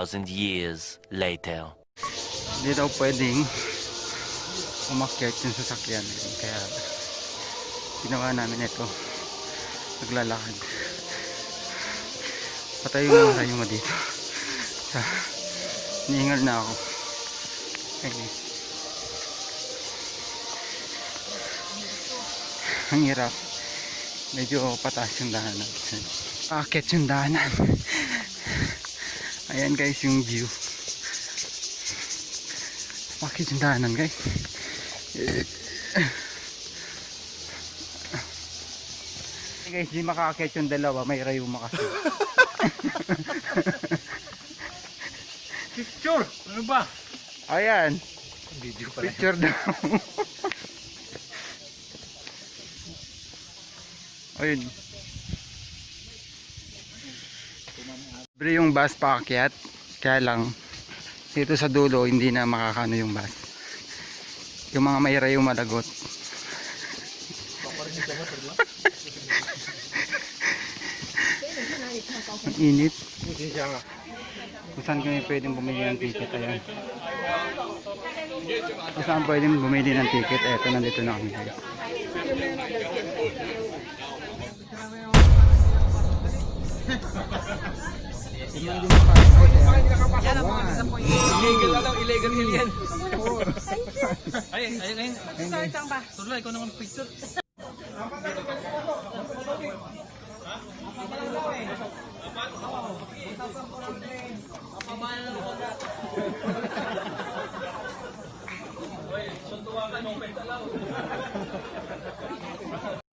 2,000 years later. Hindi daw pwedeng umakyat yung sasakyan. Kaya ginawa namin ito. Naglalakad. Patay yung mga rayo mo dito. Nihingal na ako. Okay. Ang hirap. Medyo pataas yung dahanan. Aakyat yung dahanan. Ayan guys yung view. Aakyat yung dahanan guys. Guys, di makaakyat yung dalawa. May rayuma kasi. Picture! Ano ba? Ayan. Video pala. Picture daw. Ayun. Libre yung bus paakyat. Kaya lang dito sa dulo hindi na makakano yung bus. Yung mga may rayong malagot. Ang init. Kung saan kami pwedeng bumili ng ticket, ayan. Kung saan pwedeng bumili ng ticket, eto, nandito na kami guys. Illegal na lang, illegal yan. Ayun. Tulay, ikaw naman picture.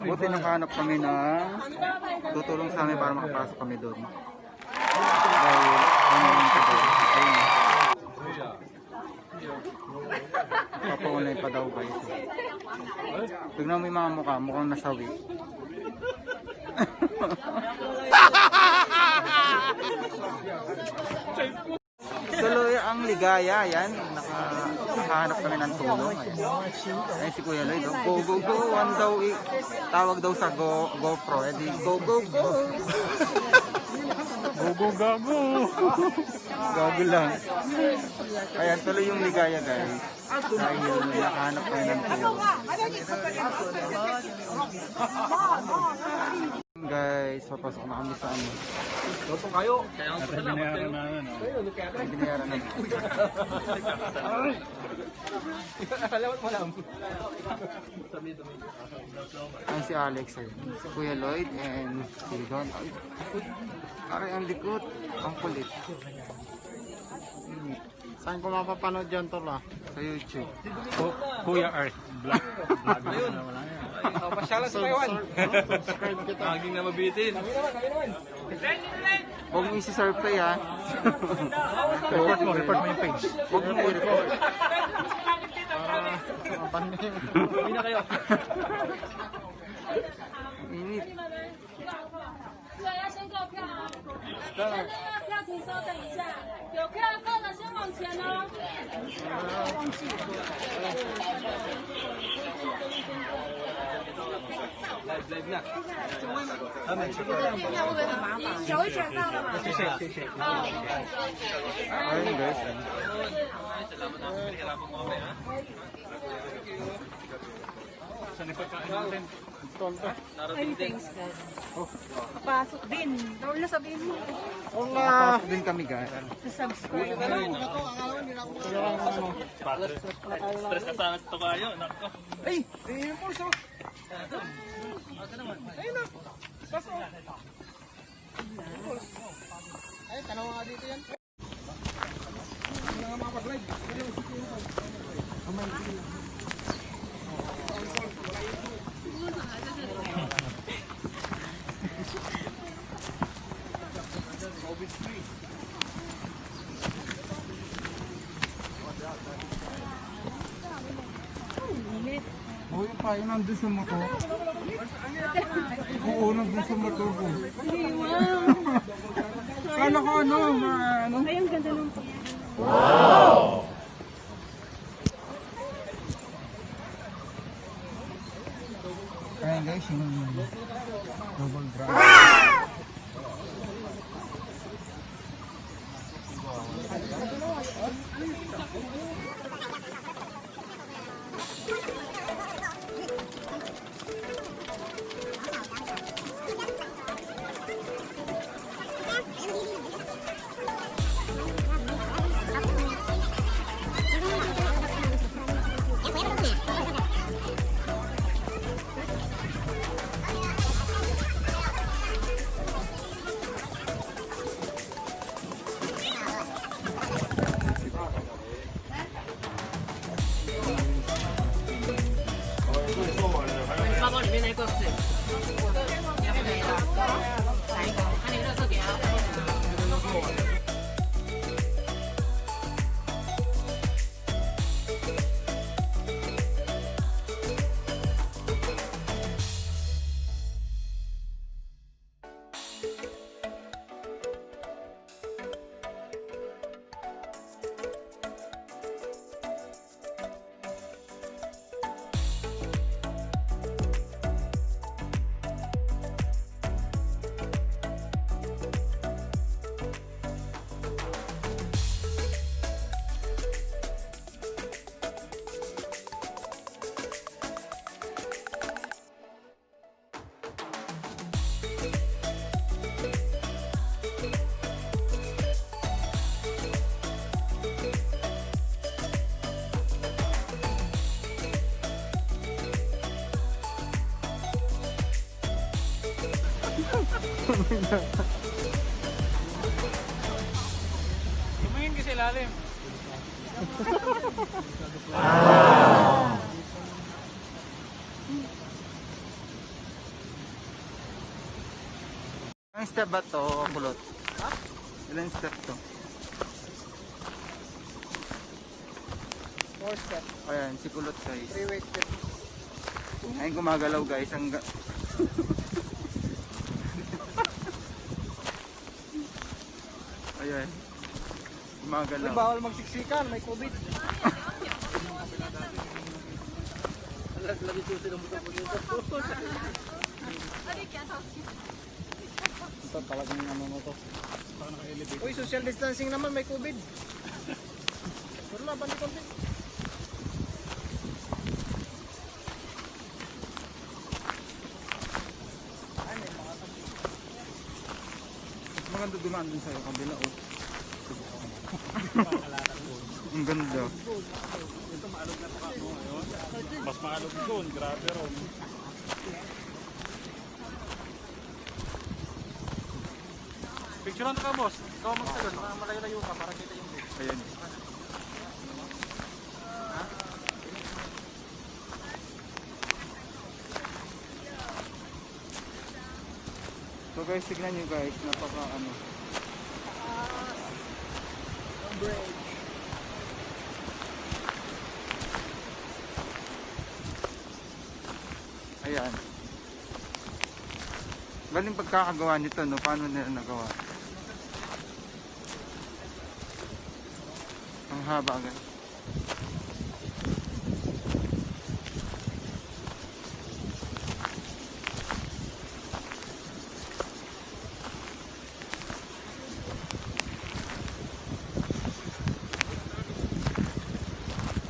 Buti nakahanap kami na tutulong sa amin para makapasok kami doon. Dahil ano yung tagal. Ayun. Papaunay pa daw guys. Tignan mo yung mga mukha, mukhang nasawi. Tuloy ang ligaya, yan. Nakahanap kami ng tulong. Ay si Kuya Lloyd, go go go. One daw, tawag daw sa GoPro. Edi go go go. Go go gago. Gago lang. Ayan, tuloy yung ligaya guys. Dahil nakahanap kami ng tulong. Guys, papasok na kami sa ano. Doon kayo. Kaya ang Binayaran namin. Binayaran namin. Alam mo lang. Ang si Alex, si Kuya Lloyd, and si Don. Aray, ang likot. Ang kulit. Saan ko mapapanood dyan, Tola? Sa YouTube. Kuya Art. Vlog. Ayun. Pasyalan sa Taiwan. Subscribe kita. Laging na mabitin. Huwag mo isi-survey ha. Report mo yung page. Huwag mo i-report. Hindi na kayo. Init. 对，要先购票啊！现在要票，请稍等一下。有票购的先往前哦。忘记了。Live na. 电票会不会很麻烦？手一选到了吗？谢谢。Ayun guys. Saan ipagkain natin? Ay, thanks guys. Pasok din. Daw na sabihin mo. Nakapasok din kami guys. Subscribe. Stress ka sana ito kayo. Nako. Ay! Ayun po so. Ayun na. Pasok. Ay, tanaw nga dito yan. Oh, yung payo nandun sa motor. Oo, nandun sa motor ko. Kala ko ano, ano? Ay, ang ganda ng Wow! Ayan guys, yung double drive. 包包里面那个是，要不没了，来一个，看你热色给他。Tumingin ka sa ilalim. Ilang step ba to, kulot? Ha? Ilang step to? 4 step, Ayan, si kulot guys. 3 weight step. Ayun gumagalaw guys. Ayan. Gumagalaw. Bawal magsiksikan, may COVID. Lagi susi ng buto po dito. Ito talagang ano mo to. Uy, social distancing naman, may COVID. Pero laban ni COVID. Maganda dumaan dun sa'yo, kabila oh. Ang ganda. Ito maalog na pa mo ngayon. Mas maalog doon, grabe ron. Picturean ka boss. Ikaw magsalon, malayo-layo ka para kita yung view. Ayan. So guys, tignan nyo guys, napaka ano. Bridge. Ayan. Galing pagkakagawa nito, no? Paano nila nagawa? Ang haba guys.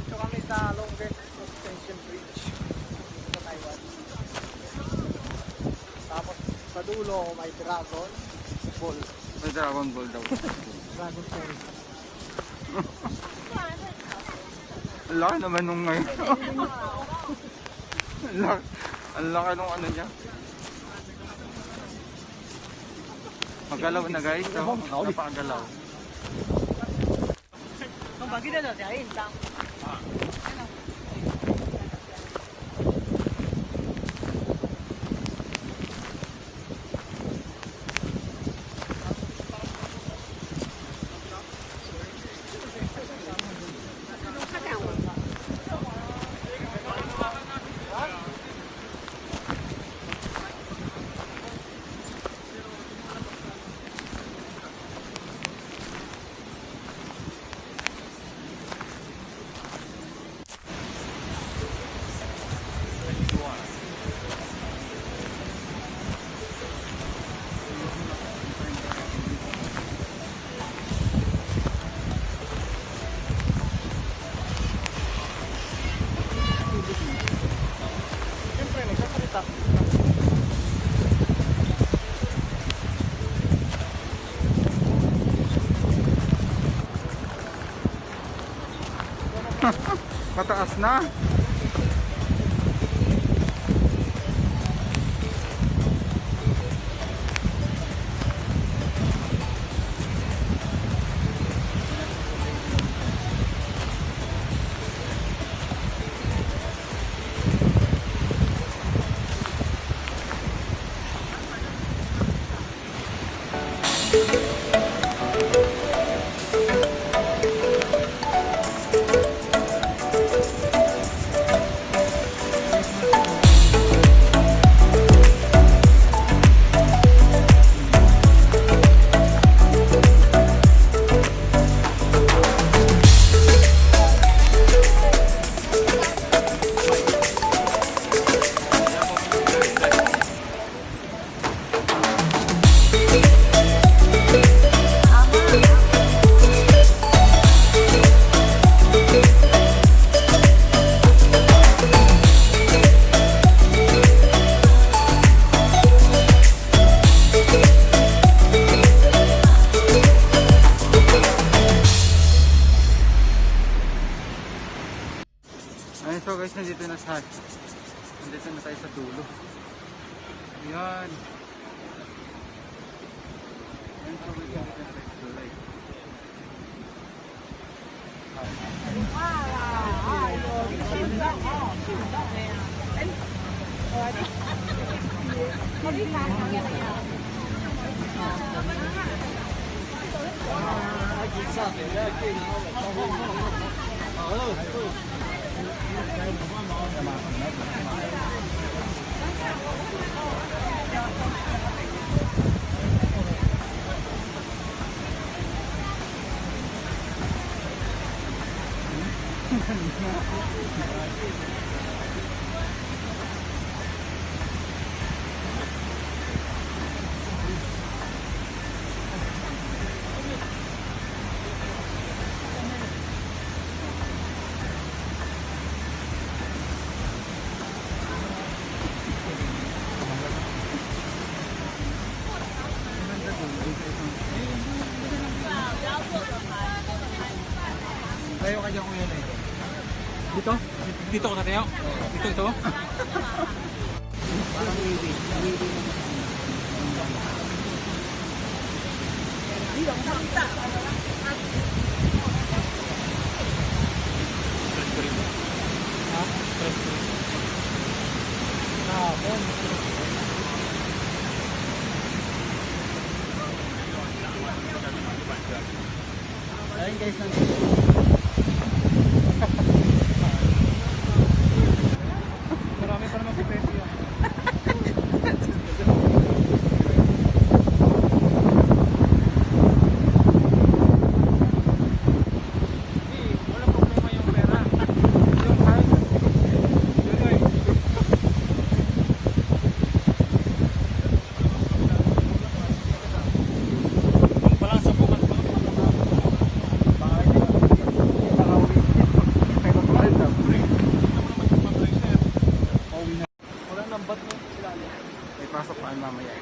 Ito kami sa longest suspension bridge sa Taiwan. Tapos sa dulo may dragon ball. May Dragon Ball daw. Dragon ball. Ang laki naman nung ngayon. Ang laki nung ano niya. Magalaw na guys, no? Napakagalaw. Ang bagi na natin, tang. Mataas na. Ayun, so guys, nandito na tayo sa dulo. Ayan. Ayun, so guys, nandito na tayo sa dulo. Tayo ka dyan kuya na ito. Dito? Dito ko natayo? Dito ito? Parang waving. Ayun guys, nandito. Marami pa naman si Pepe yan. Wala problema yung pera. Yung kahit yun ay kung palang sa bukas pa wala nang bat mo sila. May pasok pa mamaya.